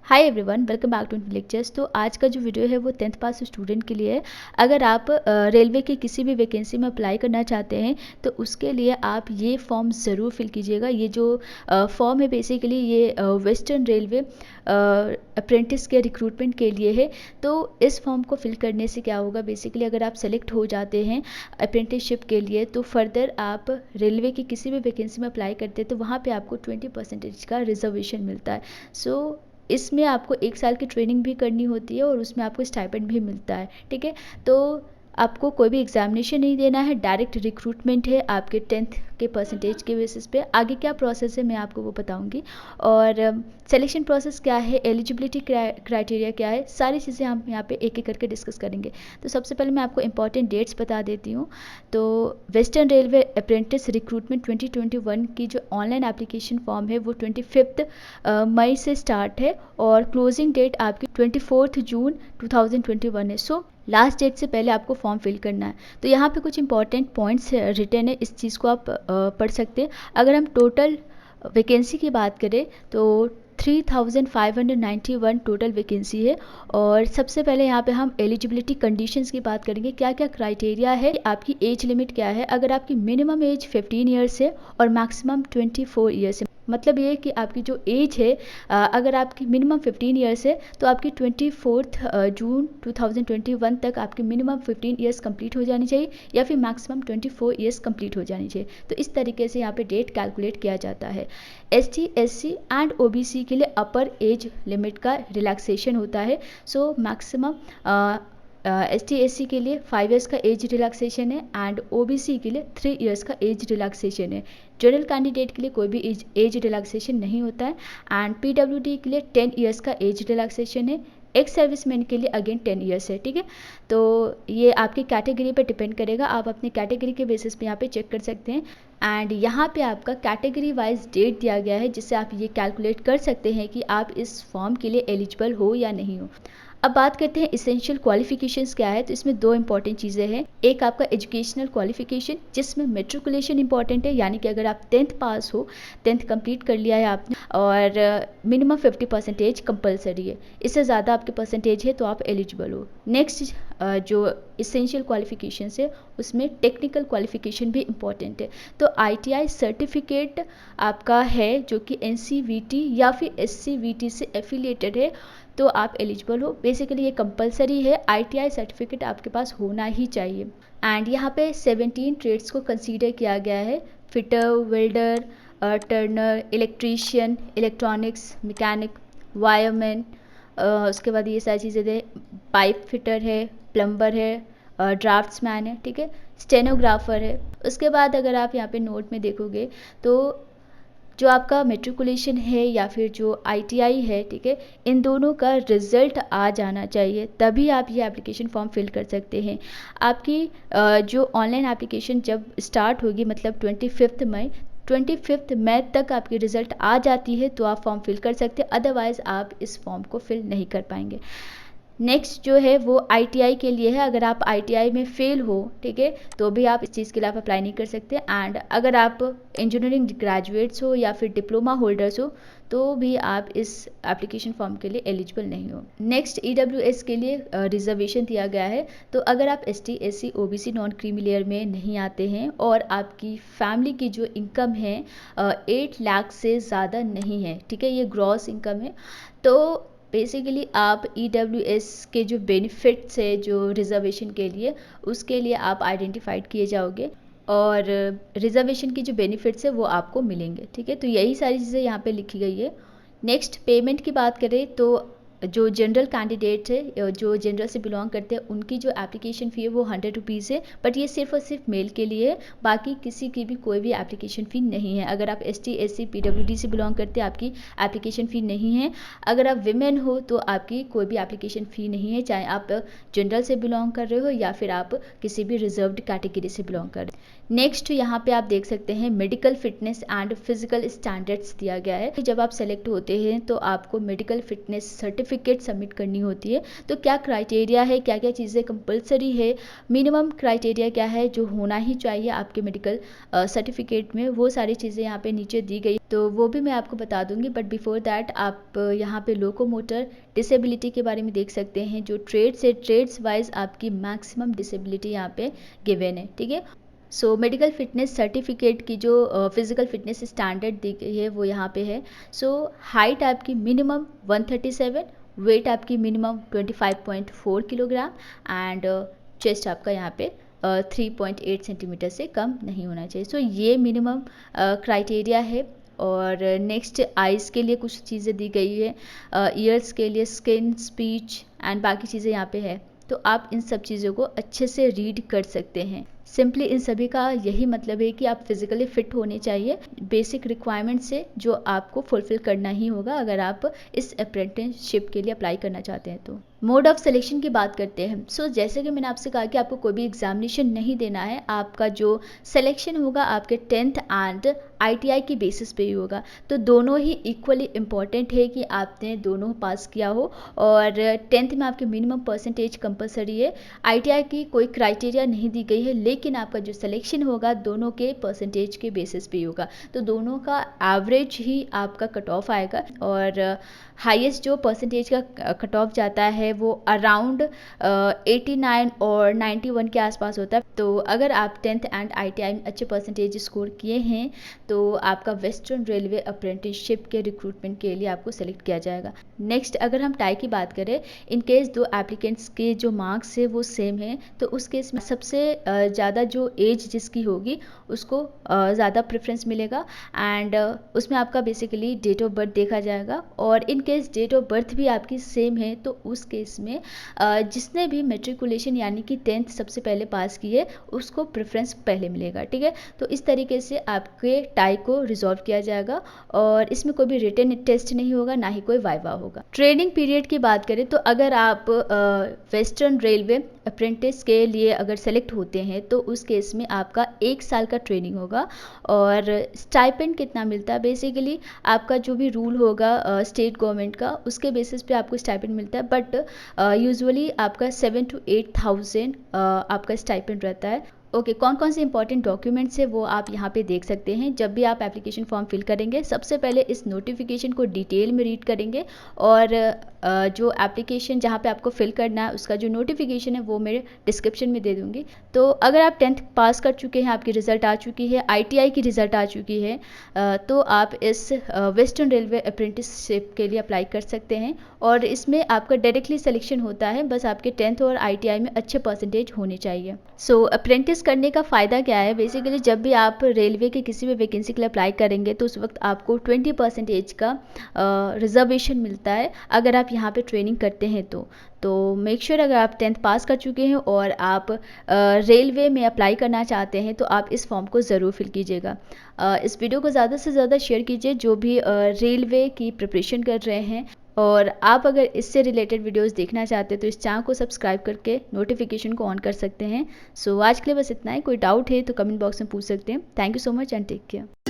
Hi everyone, welcome back to lectures. तो आज का जो वीडियो है वो 10th पास स्टूडेंट के लिए है। अगर आप रेलवे की किसी भी वैकेंसी में अप्लाई करना चाहते हैं तो उसके लिए आप ये फॉर्म ज़रूर फिल कीजिएगा। ये जो फॉर्म है बेसिकली ये वेस्टर्न रेलवे अप्रेंटिस के रिक्रूटमेंट के लिए है। तो इस फॉर्म को फिल करने से क्या होगा, बेसिकली अगर आप सेलेक्ट हो जाते हैं अप्रेंटिसशिप के लिए तो फर्दर आप रेलवे की किसी भी वैकेंसी में अप्लाई करते हैं तो वहाँ पे आपको 20% का रिजर्वेशन मिलता है। सो इसमें आपको 1 साल की ट्रेनिंग भी करनी होती है और उसमें आपको स्टाइपेंड भी मिलता है। ठीक है, तो आपको कोई भी एग्जामिनेशन नहीं देना है, डायरेक्ट रिक्रूटमेंट है आपके 10th के परसेंटेज के बेसिस पे। आगे क्या प्रोसेस है मैं आपको वो बताऊंगी, और सिलेक्शन प्रोसेस क्या है, एलिजिबिलिटी क्राइटेरिया क्या है, सारी चीज़ें हम यहाँ पे एक एक करके डिस्कस करेंगे। तो सबसे पहले मैं आपको इंपॉर्टेंट डेट्स बता देती हूँ। तो वेस्टर्न रेलवे अप्रेंटिस रिक्रूटमेंट 2021 की जो ऑनलाइन एप्लीकेशन फॉर्म है वो 25 मई से स्टार्ट है और क्लोजिंग डेट आपकी 24 जून 2021 है। सो लास्ट डेट से पहले आपको फॉर्म फिल करना है। तो यहाँ पे कुछ इंपॉर्टेंट पॉइंट्स रिटर्न है, इस चीज़ को आप पढ़ सकते हैं। अगर हम टोटल वैकेंसी की बात करें तो 3591 टोटल वैकेंसी है। और सबसे पहले यहाँ पे हम एलिजिबिलिटी कंडीशंस की बात करेंगे, क्या क्या क्राइटेरिया है, आपकी एज लिमिट क्या है। अगर आपकी मिनिमम एज 15 ईयर्स है और मैक्सिमम 24 ईयर्स है, मतलब ये कि आपकी जो एज है अगर आपकी मिनिमम 15 ईयर्स है तो आपकी 24 जून 2021 तक आपकी मिनिमम 15 ईयर्स कंप्लीट हो जानी चाहिए या फिर मैक्सिमम 24 ईयर्स कंप्लीट हो जानी चाहिए। तो इस तरीके से यहाँ पे डेट कैलकुलेट किया जाता है। ST SC एंड OBC के लिए अपर एज लिमिट का रिलैक्सेशन होता है। सो मैक्सिमम ST SC के लिए 5 इयर्स का एज रिलैक्सेशन है एंड OBC के लिए 3 इयर्स का एज रिलैक्सेशन है। जनरल कैंडिडेट के लिए कोई भी एज रिलैक्सेशन नहीं होता है एंड PWD के लिए 10 इयर्स का एज रिलैक्सेशन है। एक्स सर्विसमैन के लिए अगेन 10 इयर्स है। ठीक है, तो ये आपकी कैटेगरी पे डिपेंड करेगा, आप अपने कैटेगरी के बेसिस पे यहाँ पे चेक कर सकते हैं। एंड यहाँ पे आपका कैटेगरी वाइज डेट दिया गया है जिससे आप ये कैलकुलेट कर सकते हैं कि आप इस फॉर्म के लिए एलिजिबल हो या नहीं हो। अब बात करते हैं इसेंशियल क्वालिफिकेशंस क्या है। तो इसमें दो इंपॉर्टेंट चीज़ें हैं, एक आपका एजुकेशनल क्वालिफिकेशन जिसमें मेट्रिकुलेशन इंपॉर्टेंट है, यानी कि अगर आप 10th पास हो, 10th कंप्लीट कर लिया है आपने और मिनिमम 50% कंपलसरी है, इससे ज़्यादा आपके परसेंटेज है तो आप एलिजिबल हो। नेक्स्ट जो इसेंशियल क्वालिफिकेशंस है उसमें टेक्निकल क्वालिफिकेशन भी इम्पॉर्टेंट है। तो ITI सर्टिफिकेट आपका है जो कि NCVT या फिर SCVT से एफिलिएटेड है तो आप एलिजिबल हो। बेसिकली ये कंपलसरी है, ITI सर्टिफिकेट आपके पास होना ही चाहिए। एंड यहाँ पे 17 ट्रेड्स को कंसीडर किया गया है, fitter, welder, Turner, electrician, electronics, mechanic, wireman, उसके बाद ये सारी चीज़ें थे, पाइप फिटर है, प्लम्बर है, ड्राफ्ट्समैन है, ठीक है, स्टेनोग्राफर है। उसके बाद अगर आप यहाँ पे नोट में देखोगे तो जो आपका मेट्रिकुलेशन है या फिर जो ITI है, ठीक है, इन दोनों का रिजल्ट आ जाना चाहिए तभी आप ये एप्लीकेशन फॉर्म फिल कर सकते हैं। आपकी जो ऑनलाइन एप्लीकेशन जब स्टार्ट होगी मतलब 25 मई तक आपकी रिज़ल्ट आ जाती है तो आप फॉर्म फिल कर सकते हैं, अदरवाइज़ आप इस फॉर्म को फिल नहीं कर पाएंगे। नेक्स्ट जो है वो ITI के लिए है, अगर आप ITI में फेल हो, ठीक है, तो भी आप इस चीज़ के लिए आप अप्लाई नहीं कर सकते। एंड अगर आप इंजीनियरिंग ग्रेजुएट्स हो या फिर डिप्लोमा होल्डर्स हो तो भी आप इस एप्लीकेशन फॉर्म के लिए एलिजिबल नहीं हो। नेक्स्ट EWS के लिए रिजर्वेशन दिया गया है। तो अगर आप ST SC OBC non creamy layer में नहीं आते हैं और आपकी फैमिली की जो इनकम है 8 लाख से ज़्यादा नहीं है, ठीक है, ये ग्रॉस इनकम है, तो बेसिकली आप EWS के जो बेनिफिट्स है जो रिजर्वेशन के लिए, उसके लिए आप आइडेंटिफाइड किए जाओगे और रिजर्वेशन की जो बेनिफिट्स है वो आपको मिलेंगे। ठीक है, तो यही सारी चीज़ें यहाँ पे लिखी गई है। नेक्स्ट पेमेंट की बात करें तो जो जनरल कैंडिडेट है, जो जनरल से बिलोंग करते हैं, उनकी जो एप्लीकेशन फ़ी है वो 100 रुपीज़ है, बट ये सिर्फ और सिर्फ मेल के लिए है, बाकी किसी की भी कोई भी एप्लीकेशन फ़ी नहीं है। अगर आप ST SC PWD से बिलोंग करते हैं आपकी एप्लीकेशन फ़ी नहीं है। अगर आप विमेन हो तो आपकी कोई भी एप्लीकेशन फ़ी नहीं है, चाहे आप जनरल से बिलोंग कर रहे हो या फिर आप किसी भी रिजर्व्ड कैटेगरी से बिलोंग कर रहे हो। नेक्स्ट यहाँ पे आप देख सकते हैं medical fitness and physical standards दिया गया है। जब आप सेलेक्ट होते हैं तो आपको medical fitness certificate certificate submit करनी होती है। तो क्या क्राइटेरिया है, क्या क्या चीज़ें कंपलसरी है, मिनिमम क्राइटेरिया क्या है जो होना ही चाहिए आपके मेडिकल सर्टिफिकेट में, वो सारी चीज़ें यहाँ पे नीचे दी गई, तो वो भी मैं आपको बता दूंगी। बट बिफोर दैट आप यहाँ पे लोकोमोटर डिसेबिलिटी के बारे में देख सकते हैं। जो ट्रेड्स है, ट्रेड्स वाइज आपकी मैक्सिमम डिसेबिलिटी यहाँ पे गिवन है, ठीक है। सो मेडिकल फिटनेस सर्टिफिकेट की जो फिजिकल फिटनेस स्टैंडर्ड दी गई है वो यहाँ पे है। सो हाइट आपकी मिनिमम 137, वेट आपकी मिनिमम 25.4 किलोग्राम एंड चेस्ट आपका यहाँ पे 3.8 सेंटीमीटर से कम नहीं होना चाहिए। सो ये मिनिमम क्राइटेरिया है। और नेक्स्ट आइज़ के लिए कुछ चीज़ें दी गई है, ईयर्स के लिए स्किन, स्पीच एंड बाकी चीज़ें यहाँ पे है। तो आप इन सब चीज़ों को अच्छे से रीड कर सकते हैं। सिंपली इन सभी का यही मतलब है कि आप फिजिकली फिट होने चाहिए, बेसिक रिक्वायरमेंट से जो आपको फुलफिल करना ही होगा अगर आप इस अप्रेंटिसशिप के लिए अप्लाई करना चाहते हैं। तो मोड ऑफ सिलेक्शन की बात करते हैं। सो जैसे कि मैंने आपसे कहा कि आपको कोई भी एग्जामिनेशन नहीं देना है, आपका जो सिलेक्शन होगा आपके 10th एंड ITI की बेसिस पे ही होगा। तो दोनों ही इक्वली इम्पॉर्टेंट है कि आपने दोनों पास किया हो, और 10th में आपके मिनिमम परसेंटेज कंपलसरी है। ITI की कोई क्राइटेरिया नहीं दी गई है, लेकिन आपका जो सिलेक्शन होगा दोनों के परसेंटेज के बेसिस पे ही होगा। तो दोनों का एवरेज ही आपका कट ऑफ आएगा, और हाईएस्ट जो परसेंटेज का कट ऑफ जाता है वो अराउंड 89 और 91 के आसपास होता है। तो अगर आप 10th एंड ITI में अच्छे परसेंटेज स्कोर किए हैं तो आपका वेस्टर्न रेलवे अप्रेंटिसशिप के रिक्रूटमेंट के लिए आपको सेलेक्ट किया जाएगा। नेक्स्ट अगर हम टाई की बात करें, इन केस दो एप्लीकेंट्स के जो मार्क्स है वो सेम है, तो उस केस में सबसे ज़्यादा जो एज जिसकी होगी उसको ज़्यादा प्रेफरेंस मिलेगा, एंड उसमें आपका बेसिकली डेट ऑफ बर्थ देखा जाएगा। और in case date of birth भी आपकी सेम है तो उस केस में जिसने भी मेट्रिकुलेशन यानी कि 10th सबसे पहले पास की है उसको प्रेफरेंस पहले मिलेगा, ठीक है। तो इस तरीके से आपके टाई को रिजॉल्व किया जाएगा, और इसमें कोई भी रिटन टेस्ट नहीं होगा, ना ही कोई वाइवा होगा। ट्रेनिंग पीरियड की बात करें तो अगर आप वेस्टर्न रेलवे अप्रेंटिस के लिए अगर सेलेक्ट होते हैं तो उस केस में आपका 1 साल का ट्रेनिंग होगा। और स्टाइपेंड कितना मिलता है, बेसिकली आपका जो भी रूल होगा स्टेट गवर्नमेंट का उसके बेसिस पे आपको स्टाइपेंड मिलता है, बट यूजुअली आपका 7 to 8,000 आपका स्टाइपेंड रहता है। ओके, कौन कौन से इंपॉर्टेंट डॉक्यूमेंट्स है वो आप यहाँ पे देख सकते हैं। जब भी आप एप्लीकेशन फॉर्म फिल करेंगे सबसे पहले इस नोटिफिकेशन को डिटेल में रीड करेंगे, और जो एप्लीकेशन जहाँ पे आपको फिल करना है उसका जो नोटिफिकेशन है वो मेरे डिस्क्रिप्शन में दे दूँगी। तो अगर आप 10th पास कर चुके हैं, आपकी रिज़ल्ट आ चुकी है, ITI की रिज़ल्ट आ चुकी है, तो आप इस वेस्टर्न रेलवे अप्रेंटिसशिप के लिए अप्लाई कर सकते हैं। और इसमें आपका डायरेक्टली सिलेक्शन होता है, बस आपके 10th और ITI में अच्छे परसेंटेज होने चाहिए। सो अप्रेंटिस करने का फ़ायदा क्या है, बेसिकली जब भी आप रेलवे के किसी भी वैकेंसी के लिए अप्लाई करेंगे तो उस वक्त आपको 20% का रिजर्वेशन मिलता है अगर आप यहाँ पे ट्रेनिंग करते हैं। तो मेक श्योर अगर आप 10th पास कर चुके हैं और आप रेलवे में अप्लाई करना चाहते हैं तो आप इस फॉर्म को ज़रूर फिल कीजिएगा। इस वीडियो को ज़्यादा से ज़्यादा शेयर कीजिए जो भी रेलवे की प्रिपरेशन कर रहे हैं। और आप अगर इससे रिलेटेड वीडियोस देखना चाहते हैं तो इस चैनल को सब्सक्राइब करके नोटिफिकेशन को ऑन कर सकते हैं। सो आज के लिए बस इतना ही। कोई डाउट है तो कमेंट बॉक्स में पूछ सकते हैं। Thank you so much and take care.